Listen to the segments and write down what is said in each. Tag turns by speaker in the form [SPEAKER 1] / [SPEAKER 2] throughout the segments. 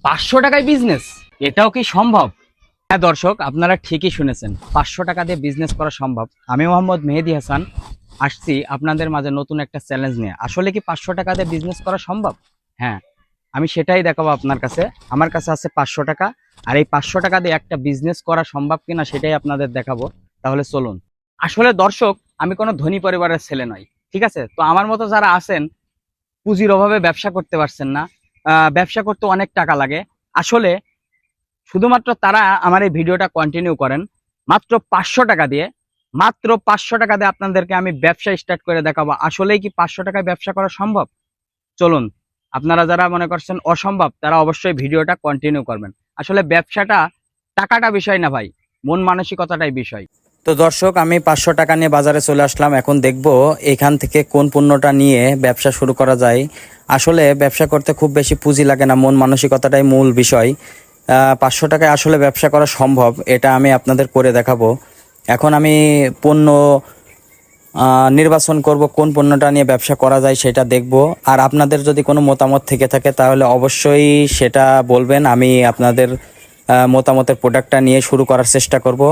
[SPEAKER 1] 500 টাকায় বিজনেস, এটাও কি সম্ভব? হ্যাঁ দর্শক, আপনারা ঠিকই শুনেছেন, 500 টাকা দিয়ে বিজনেস করা সম্ভব। আমি মোহাম্মদ মেহেদি হাসান আসছি আপনাদের মাঝে নতুন একটা চ্যালেঞ্জ নিয়ে। আসলে কি 500 টাকা দিয়ে বিজনেস করা সম্ভব? হ্যাঁ, আমি সেটাই দেখাবো আপনার কাছে। আমার কাছে আছে 500 টাকা, আর এই 500 টাকা দিয়ে একটা বিজনেস করা সম্ভব কিনা সেটাই আপনাদের দেখাবো। তাহলে চলুন। আসলে দর্শক, আমি কোনো ধনী পরিবারের ছেলে নই, ঠিক আছে? তো আমার মতো যারা আছেন, পুঁজির অভাবে ব্যবসা করতে পারছেন না, ব্যবসা করতে অনেক টাকা লাগে, আসলে শুধুমাত্র তারা আমার এই ভিডিওটা কন্টিনিউ করেন। মাত্র 500 টাকা দিয়ে, মাত্র 500 টাকা দিয়ে আপনাদেরকে আমি ব্যবসা স্টার্ট করে দেখাবো। আসলেই কি 500 টাকায় ব্যবসা করা সম্ভব? চলুন। আপনারা যারা মনে করছেন অসম্ভব, তারা অবশ্যই ভিডিওটা কন্টিনিউ করবেন। আসলে ব্যবসাটা টাকাটা বিষয় না ভাই, মন মানসিকতাটাই বিষয়। তো দর্শক, আমি 500 টাকা নিয়ে বাজারে চলে আসলাম। এখন দেখব এখান থেকে কোন পণ্যটা নিয়ে ব্যবসা শুরু করা যায়। আসলে ব্যবসা করতে খুব বেশি পুঁজি লাগে না, মন মানসিকতাটাই মূল বিষয়। 500 টাকায় আসলে ব্যবসা করা সম্ভব, এটা আমি আপনাদের করে দেখাবো। এখন আমি পণ্য নির্বাচন করব, কোন পণ্যটা নিয়ে ব্যবসা করা যায় সেটা দেখব। আর আপনাদের যদি কোনো মতামত থেকে থাকে তাহলে অবশ্যই সেটা বলবেন, আমি আপনাদের মতামতের প্রোডাক্টটা নিয়ে শুরু করার চেষ্টা করব।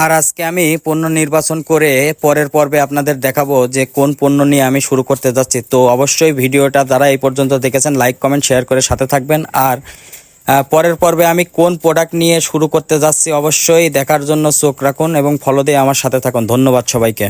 [SPEAKER 1] আর আজকে আমি পণ্য নির্বাচন করে পরের পর্বে আপনাদের দেখাবো যে কোন পণ্য নিয়ে আমি শুরু করতে যাচ্ছি। তো অবশ্যই ভিডিওটা যারা এই পর্যন্ত দেখেছেন লাইক কমেন্ট শেয়ার করে সাথে থাকবেন। আর পরের পর্বে আমি কোন প্রোডাক্ট নিয়ে শুরু করতে যাচ্ছি অবশ্যই দেখার জন্য চোখ রাখুন এবং ফলো দিয়ে আমার সাথে থাকুন। ধন্যবাদ সবাইকে।